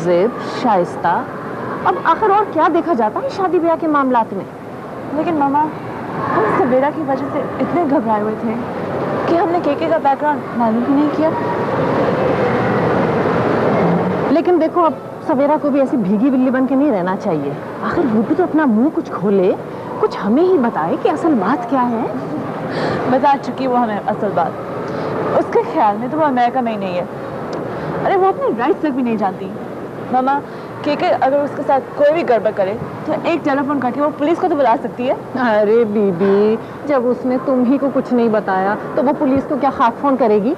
जिद, शाइस्ता, अब आखिर और क्या देखा जाता है शादी ब्याह के मामलात में। लेकिन मामा, हम सवेरा की वजह से इतने घबराए हुए थे कि हमने केके का बैकग्राउंड मालूम ही नहीं किया। लेकिन देखो, अब सवेरा को भी ऐसी भीगी बिल्ली बन के नहीं रहना चाहिए। आखिर वो भी तो अपना मुंह कुछ खोले, कुछ हमें ही बताए कि असल बात क्या है। बता चुकी वो हमें असल बात। उसके ख्याल में तो वो अमेरिका में ही नहीं है। अरे वो अपने राइट्स तक भी नहीं जानती। मामा, केके अगर उसके साथ कोई भी गड़बड़ करे तो एक टेलीफोन करके वो पुलिस को तो बुला सकती है। अरे बीबी, जब उसने तुम ही को कुछ नहीं बताया तो वो पुलिस को क्या खाक फोन करेगी?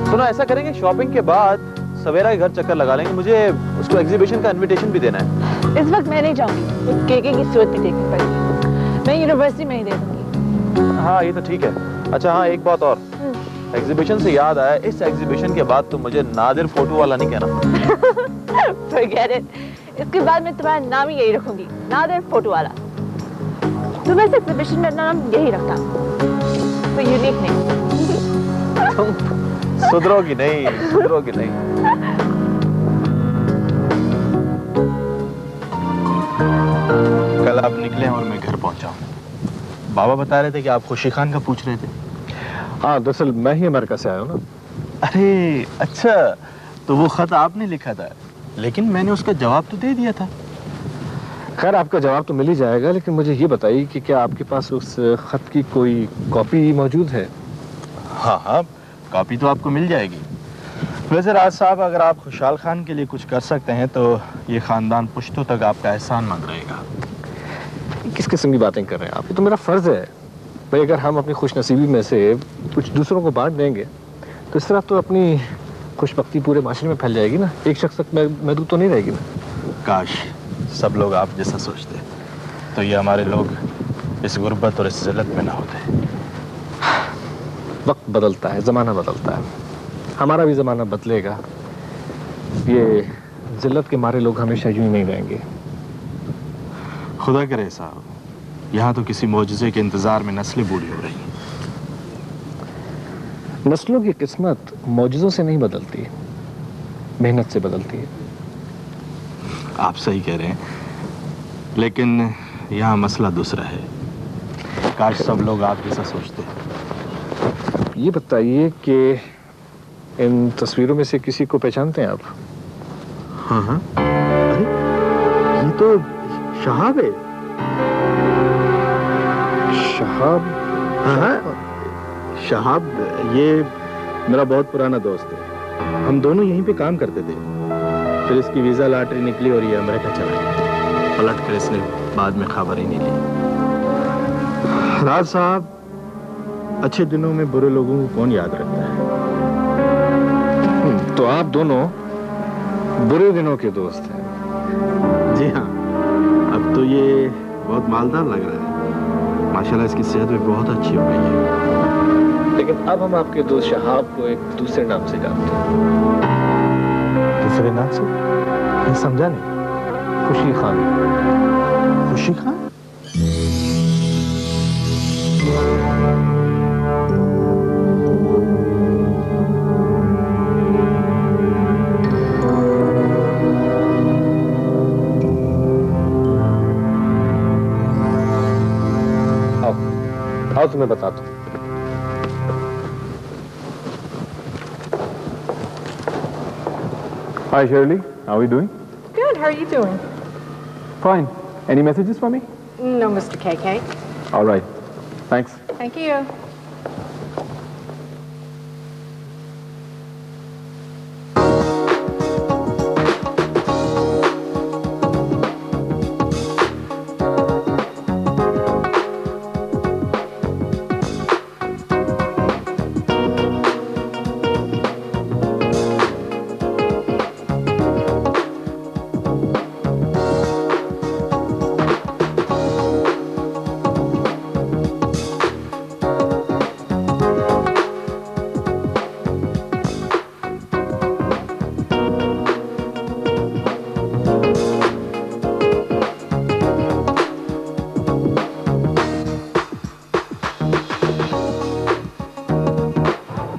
सुनो, ऐसा करेंगे शॉपिंग के बाद सवेरा के घर चक्कर लगा लेंगे। मुझे उसको एग्जीबिशन का इनविटेशन भी देना है। इस वक्त मैं नहीं जाऊंगी, केके की सूरत भी देखनी पड़ेगी। मैं यूनिवर्सिटी में ही दे दूंगी। हाँ, ये तो ठीक है। अच्छा हाँ, एक बात और, एग्जीबिशन से याद आया, इस एग्जीबिशन के बाद तुम मुझे नादिर फोटो वाला नहीं कहना। Forget it. इसके बाद मैं तुम्हारा नाम ही यही रखूंगी, नादिर फोटो वाला। तुम इस एग्जीबिशन में नाम यही रखना, कोई यूनिक नहीं। सुधरोगी नहीं, सुधरोगी नहीं। कल आप निकले और मैं घर पहुंचा हूं। बाबा बता रहे थे कि आप खुशी खान का पूछ रहे थे। हाँ, दरअसल मैं ही अमेरिका से आया हूँ ना। अरे अच्छा, तो वो खत आपने लिखा था, लेकिन मैंने उसका जवाब तो दे दिया था। खैर, आपका जवाब तो मिल ही जाएगा, लेकिन मुझे ये बताइए कि क्या आपके पास उस खत की कोई कॉपी मौजूद है? हाँ हाँ, कॉपी तो आपको मिल जाएगी। वैसे राज साहब, अगर आप खुशहाल खान के लिए कुछ कर सकते हैं तो ये खानदान पुश्तों तक आपका एहसान मंग रहेगा। किस किस्म की बातें कर रहे हैं आप? ये तो मेरा फर्ज है भाई। अगर हम अपनी खुशनसीबी में से कुछ दूसरों को बांट देंगे तो इस तरह तो अपनी खुशबख्ती पूरे माशरे में फैल जाएगी ना, एक शख्स तक महदूद तो नहीं रहेगी ना। काश सब लोग आप जैसा सोचते, तो ये हमारे लोग इस गुर्बत और इस जिल्लत में ना होते। वक्त बदलता है, ज़माना बदलता है, हमारा भी ज़माना बदलेगा। ये जिल्लत के मारे लोग हमेशा यूं ही नहीं रहेंगे। खुदा करे साहब, यहाँ तो किसी मौजज़े के इंतज़ार में नस्लें बूढ़ी हो रही हैं। नस्लों की किस्मत मौजज़ों से नहीं बदलती, मेहनत से बदलती है। आप सही कह रहे हैं, लेकिन यहाँ मसला दूसरा है। काश सब लोग आप जैसा सोचते हैं। ये बताइए कि इन तस्वीरों में से किसी को पहचानते हैं आप? हाँ हाँ, अरे ये तो शहाब है। शहाब? हाँ हाँ, शहाब ये मेरा बहुत पुराना दोस्त है। हम दोनों यहीं पे काम करते थे। फिर इसकी वीज़ा लॉटरी निकली और ये अमेरिका चला गया। पलट कर इसने बाद में खबर ही नहीं ली। राज साहब, अच्छे दिनों में बुरे लोगों को कौन याद रखता है? तो आप दोनों बुरे दिनों के दोस्त हैं। जी हाँ, अब तो ये बहुत मालदार लग रहा है। माशाल्लाह इसकी सेहत भी बहुत अच्छी हो गई है। लेकिन अब हम आपके दोस्त शहाब को एक दूसरे नाम से जानते हैं। दूसरे नाम से? ये समझा नहीं। खुशी खान। खुशी खान? आओ तुम्हें बताता हूँ। Hi Shirley, how are you doing? Good, how are you doing? Fine. Any messages for me? No, Mr. KK. All right. Thanks. Thank you.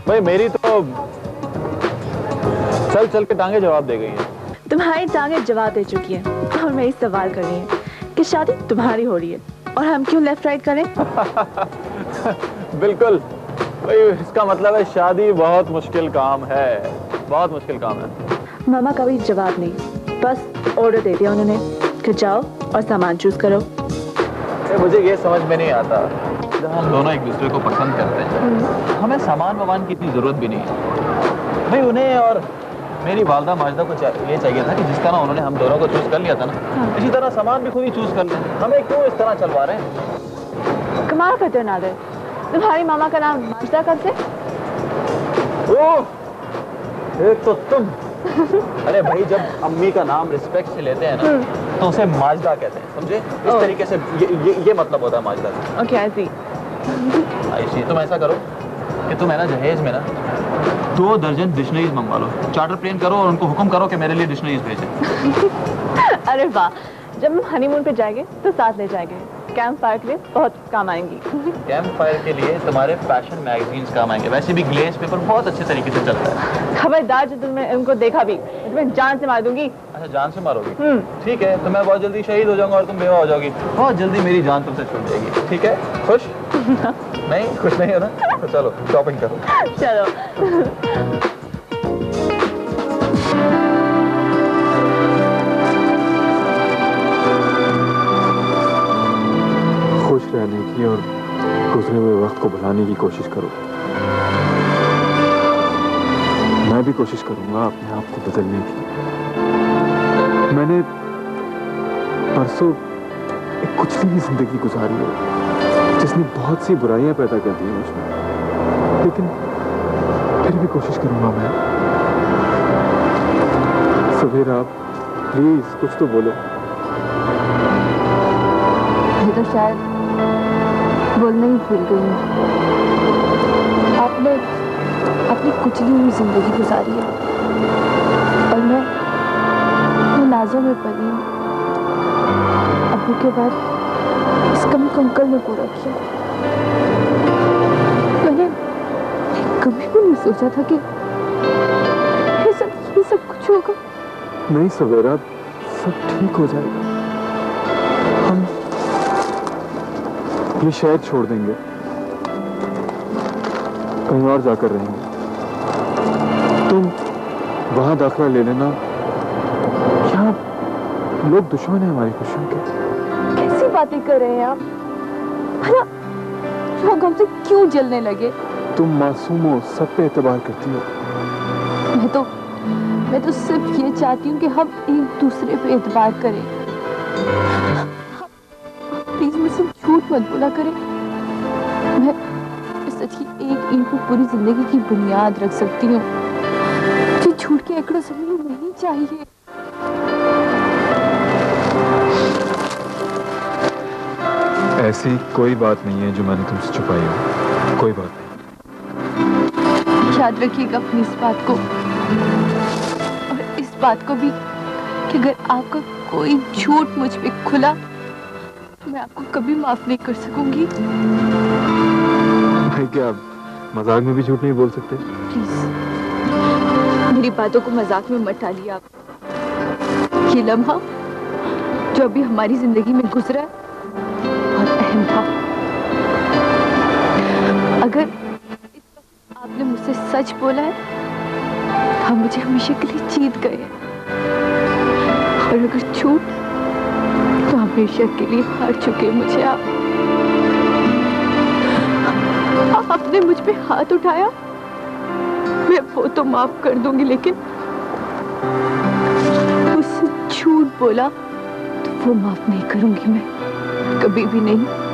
भाई मेरी तो चल चल के टांगे जवाब दे गई हैं। तुम्हारी टांगें जवाब दे चुकी है और मेरी सवाल कर रही है कि शादी तुम्हारी हो रही है और हम क्यों लेफ्ट राइट करें? बिल्कुल भाई, इसका मतलब है शादी बहुत मुश्किल काम है, बहुत मुश्किल काम है। मामा का भी जवाब नहीं, बस ऑर्डर दे दिया उन्होंने कि जाओ और सामान चूज करो। मुझे ये समझ में नहीं आता, जब हम दोनों एक दूसरे को पसंद करते हैं हमें सामान वामान की इतनी जरूरत भी नहीं है भाई। उन्हें और मेरी वालदा माजदा को ये चाहिए था कि जिस तरह उन्होंने हम दोनों को चूज कर लिया था ना, इसी तरह सामान भी खुद ही चूज कर लें। हमें क्यों इस तरह चलवा रहे हैं? कमाल करते हो नादिर, तुम्हारी मामा का नाम माजदा कब से? ओह, एक तो तुम। अरे भाई, जब अम्मी का नाम रिस्पेक्ट से लेते हैं ना तो उसे माजदा कहते हैं, समझे? इस तरीके से ये मतलब होता है माजदा का। ओके, आई सी। ऐसी तुम ऐसा करो कि तुम है ना जहेज में ना 2 दर्जन डिक्शनरीज मंगवा लो, चार्टर प्लेन करो और उनको हुक्म करो कि मेरे लिए डिक्शनरीज भेजें। अरे वाह, जब हम हनीमून पे जाएंगे तो साथ ले जाएंगे, कैंप फायर के लिए बहुत काम आएंगी। कैंप फायर के लिए तुम्हारे फैशन मैगजीन्स काम आएंगे, वैसे भी ग्लेज पेपर बहुत अच्छे तरीके से चलता है। खबरदार, जो तुमने उनको देखा भी तो मैं जान से मार दूंगी। अच्छा, जान से मारोगी? ठीक है, तो मैं बहुत जल्दी शहीद हो जाऊंगा और तुम बेवा हो जाओगी, बहुत जल्दी मेरी जान तुमसे छूट जाएगी। ठीक है, खुश? नहीं खुश नहीं हो ना? तो चलो शॉपिंग करो। चलो। खुश रहने की और गुजरे हुए वक्त को भुलाने की कोशिश करो। मैं भी कोशिश करूंगा अपने आप को बदलने की। मैंने परसों एक कुचली जिंदगी गुजारी है जिसने बहुत सी बुराइयां पैदा कर दी मुझमें, लेकिन फिर भी कोशिश करूंगा मैं। सवेरा प्लीज कुछ तो बोलो। मैं तो शायद बोलना ही भूल गई हूँ। आपने अपनी कुचली हुई जिंदगी गुजारी है और मैं नाजों में पली हूँ। अबू के बाद इस कमी को अंकल ने पूरा किया। मैंने कभी भी नहीं सोचा था कि ये सब कुछ होगा। नहीं सवेरा, सब ठीक हो जाएगा। हम ये शहर छोड़ देंगे, कहीं और जाकर रहेंगे। तुम वहां दाखिला ले लेना। क्या लोग दुश्मन है हमारी खुशियों के? कैसी बातें कर रहे हैं आप? भला लोग हमसे क्यों जलने लगे? तुम मासूम हो, सब पे एतबार करती हो। मैं तो सिर्फ ये चाहती हूँ कि हम एक दूसरे पे एतबार करें। प्लीज मुझसे झूठ मत बोला करें। मैं इस सच ही एक ईंट पर पूरी जिंदगी की बुनियाद रख सकती हूँ। मुझे झूठ के एकड़ों से नहीं चाहिए। ऐसी कोई बात नहीं है जो मैंने तुमसे छुपाई हो, कोई बात नहीं। याद रखिएगा अपनी इस बात को और इस बात को भी कि अगर आपका कोई झूठ मुझ पे खुला तो मैं आपको कभी माफ नहीं कर सकूंगी। भाई क्या मजाक में भी झूठ नहीं बोल सकते? प्लीज मेरी बातों को मजाक में मत डालिए आप। ये लम्हा जो अभी हमारी जिंदगी में गुजरा है बहुत अहम था। अगर इस वक्त आपने मुझसे सच बोला है तो हम मुझे हमेशा के लिए जीत गए हैं, और अगर झूठ तो हमेशा के लिए हार चुके मुझे आप। आपने मुझ पे हाथ उठाया, मैं वो तो माफ कर दूंगी, लेकिन मुझसे झूठ बोला तो वो माफ नहीं करूंगी मैं, कभी भी नहीं।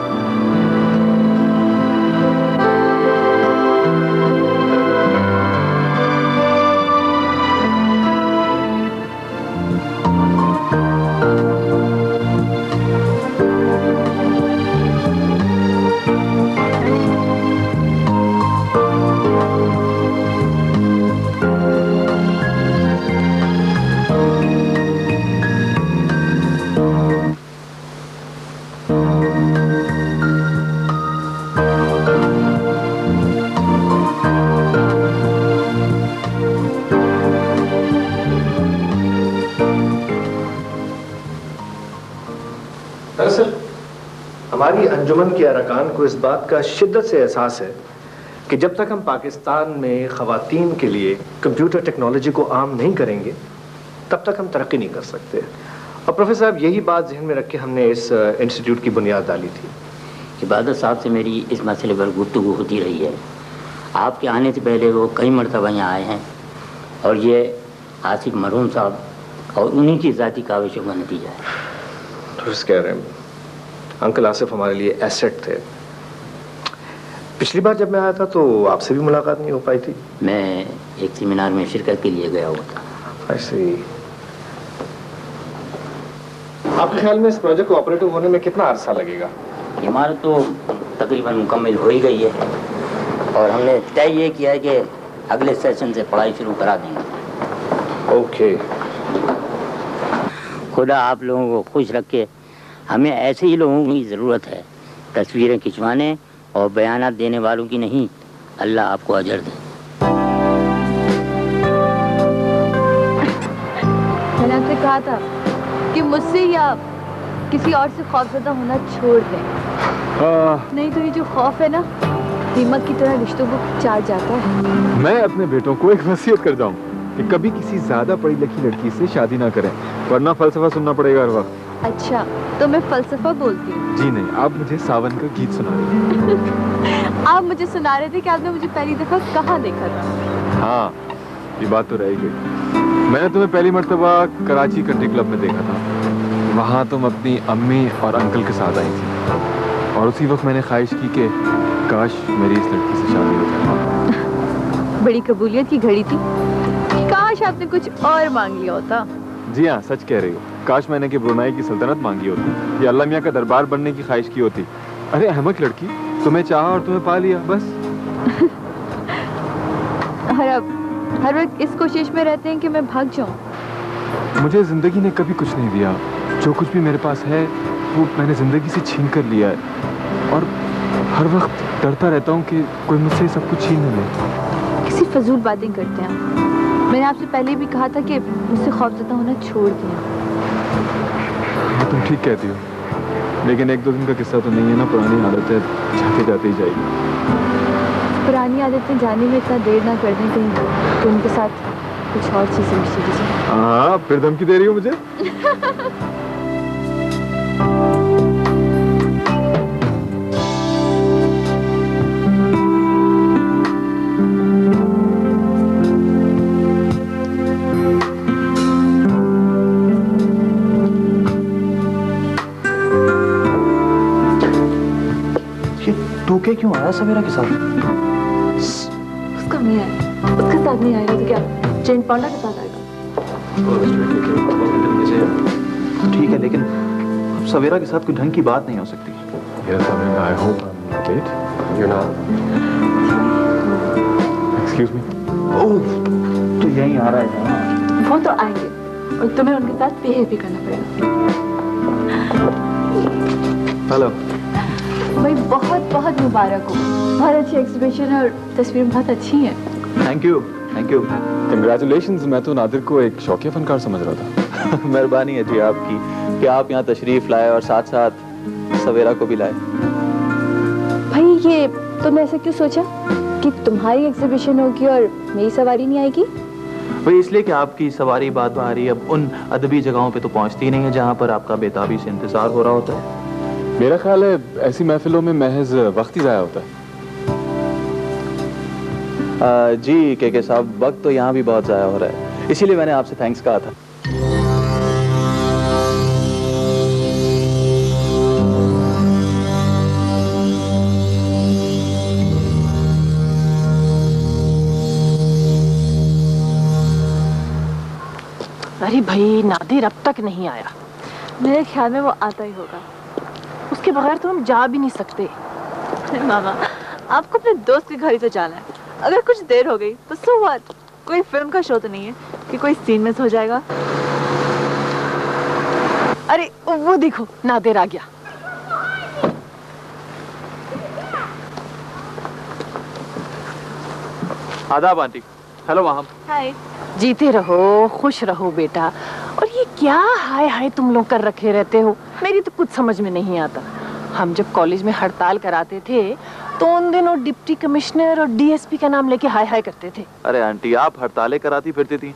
दरअसल हमारी अंजुमन के अरकान को इस बात का शिद्दत से एहसास है कि जब तक हम पाकिस्तान में ख़वातीन के लिए कंप्यूटर टेक्नोलॉजी को आम नहीं करेंगे तब तक हम तरक्की नहीं कर सकते। और प्रोफेसर साहब यही बात जहन में रख के हमने इस इंस्टीट्यूट की बुनियाद डाली थी। इबादत साहब से मेरी इस मसले पर गुफ्तगू होती रही है। आपके आने से पहले वो कई मरतबा यहाँ आए हैं और ये आसिफ मरहूम साहब और उन्हीं की ज़ाती काविशों का नतीजा है। कह रहे हैं अंकल आसिफ हमारे लिए एसेट थे। पिछली बार जब मैं आया था तो आपसे भी मुलाकात नहीं हो पाई थी। मैं एक सेमिनार में शिरकत के लिए गया हुआ था। ऐसे आपके ख्याल में इस प्रोजेक्ट को ऑपरेटिव होने में कितना अरसा लगेगा? इमारत तो तकरीबन मुकम्मल हो ही गई है और हमने तय ये किया है कि अगले सेशन से पढ़ाई शुरू करा देंगे। ओके। खुदा आप लोगों को खुश रखे। हमें ऐसे ही लोगों की ज़रूरत है, तस्वीरें खिंचवाने और बयानात देने वालों की नहीं। अल्लाह आपको अजर दे। मैंने आपसे कहा था कि मुझसे या किसी और से खौफज़दा होना छोड़ दें, नहीं तो ये जो खौफ है ना दीमक की तरह रिश्तों को चाट जाता है। मैं अपने बेटों को एक वसीयत कर जाऊं कि कभी किसी ज्यादा पढ़ी लिखी लड़की से शादी ना करें, वरना फलसफा सुनना पड़ेगा हर वक्त। अच्छा, तो मैं फलसफा बोलती हूँ? जी नहीं, आप मुझे सावन का गीत सुना रही हैं। आप मुझे सुना रहे थे कि आपने मुझे पहली दफा कहाँ देखा था? हाँ, ये बात तो रह गई। मैंने तुम्हें पहली मर्तबा कराची कंट्री क्लब में देखा था। वहाँ तुम अपनी अम्मी और अंकल के साथ आई थी और उसी वक्त मैंने ख्वाहिश की कि काश मेरी इस लड़की से शादी हो जाए। बड़ी कबूलियत की घड़ी थी। काश आपने कुछ और मांग लिया होता। जी हाँ, सच कह रही हो। काश मैंने कि ब्रुनाई की सल्तनत मांगी होती या अल्लाह मियाँ का दरबार बनने की ख्वाहिश की होती। अरे अहमक लड़की, तुम्हें चाहा और तुम्हें पा लिया, बस। हर वक्त इस कोशिश में रहते हैं कि मैं भाग जाऊं। मुझे जिंदगी ने कभी कुछ नहीं दिया। जो कुछ भी मेरे पास है वो मैंने जिंदगी से छीन कर लिया है और हर वक्त डरता रहता हूँ कि कोई मुझसे सब कुछ छीन न ले। किसी फजूल बातें करते हैं। मैंने आपसे पहले भी कहा था कि मुझसे खौफज़दा होना छोड़ दिया। हाँ, तुम ठीक कहती हो, लेकिन एक दो दिन का किस्सा तो नहीं है ना। पुरानी आदत है, जाते जाते ही जाएगी। पुरानी आदतें जाने में इतना देर ना कर दें कहीं तो उनके साथ कुछ और चीज़ें मिश्री। हाँ, फिर धमकी दे रही हो मुझे? क्यों आया सवेरा के साथ? उसका नहीं आया, उसके साथ नहीं आएगा तो क्या जैन पांडा के साथ आएगा? ठीक है, लेकिन अब सवेरा के साथ कोई ढंग की बात नहीं हो सकती। Yes, I mean, I hope I'm not late. You're not. Excuse me. ओह, तो यहीं आ रहा है ना? वो तो आएंगे और तुम्हें उनके साथ बिहेव भी करना पड़ेगा। हेलो। भाई बहुत बहुत मुबारक हो, बहुत अच्छी एग्जीबिशन और तस्वीरें बहुत अच्छी हैं। Thank you, thank you. Congratulations, मैं तो नादिर को एक शौकिया फनकार समझ रहा था। मेहरबानी है जी आपकी कि आप यहाँ तशरीफ लाए और साथ साथ सवेरा को भी लाए। भाई ये तुमने ऐसा क्यों सोचा कि तुम्हारी एग्जीबिशन होगी और मेरी सवारी नहीं आएगी? वही इसलिए कि आपकी सवारी बात बारी अब उन अदबी जगहों पे तो पहुँचती नहीं है जहाँ पर आपका बेताबी से इंतजार हो रहा होता है। मेरा ख्याल है ऐसी महफिलों में महज वक्त ही ज़ाया होता है। जी के साहब, वक्त तो यहाँ भी बहुत ज़ाया हो रहा है, इसीलिए मैंने आपसे थैंक्स कहा था। अरे भाई नादिर अब तक नहीं आया। मेरे ख्याल में वो आता ही होगा। उसके बगैर तो हम जा भी नहीं सकते। मामा, आपको अपने दोस्त के घर ही तो जाना है। अगर कुछ देर हो गई तो सो व्हाट? कोई फिल्म का शो तो नहीं है कि कोई सीन मिस हो जाएगा। अरे वो देखो नादिर आ गया। आदाब आंटी। हेलो वहाँ। हाय। जीते रहो, खुश रहो बेटा। और ये क्या हाय हाय तुम लोग कर रखे रहते हो, मेरी तो कुछ समझ में नहीं आता। हम जब कॉलेज में हड़ताल कराते थे तो उन दिनों डिप्टी कमिश्नर और डीएसपी का नाम लेके हाय हाय करते थे। अरे आंटी, आप हड़तालें कराती फिरती थी।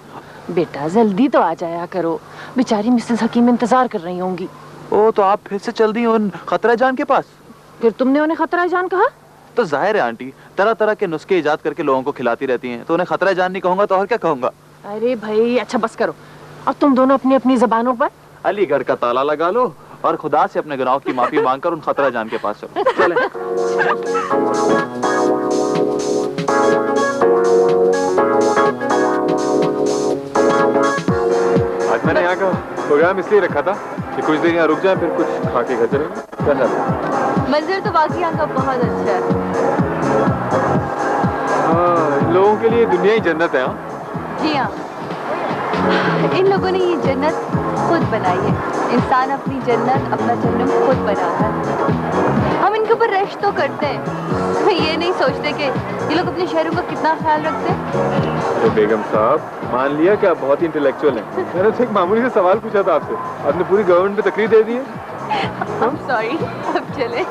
बेटा जल्दी तो आ जाया करो, बेचारी मिसेस हकीम इंतजार कर रही होंगी। ओ, तो आप फिर से चल दी उन खतरा जान के पास? फिर तुमने उन्हें खतरा जान कहा? तो जाहिर है आंटी, तरह तरह के नुस्खे इजाद करके लोगों को खिलाती रहती हैं, तो उन्हें खतरा जान नहीं कहूंगा तो और क्या कहूंगा? अरे भाई अच्छा बस करो, और तुम दोनों अपनी अपनी जबानों पर अलीगढ़ का ताला लगा लो और खुदा से अपने गुनाहों की माफी मांगकर उन खतरा जान के पास चलो। चलें। आज मैंने यहाँ का प्रोग्राम इसलिए रखा था कि कुछ देर यहाँ रुक जाए, फिर कुछ खा के घर चलेंगे। मंजर तो वाकई यहाँ का बहुत अच्छा है। हाँ, इन लोगों के लिए दुनिया ही जन्नत है। हाँ, जी हाँ, इन लोगों ने ये जन्नत खुद बनाई है। इंसान अपनी जन्नत, अपना जन्नत खुद बनाता है। हम इनके ऊपर रश तो करते हैं, ये नहीं सोचते कि ये लोग अपने शहरों का कितना ख्याल रखते हैं। तो बेगम साहब, मान लिया कि आप बहुत ही इंटेलेक्चुअल हैं। मैंने तो एक मामूली से सवाल पूछा था आपसे, आपने पूरी गवर्नमेंट पे तकरीर दे दी है। सॉरी, अब चले।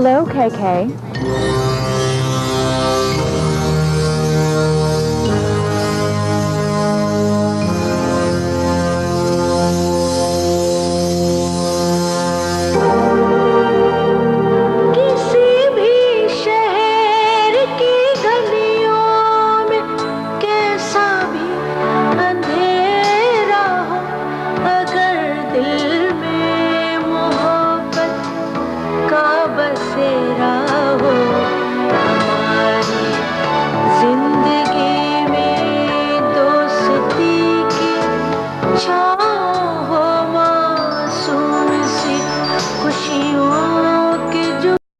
Hello, KK.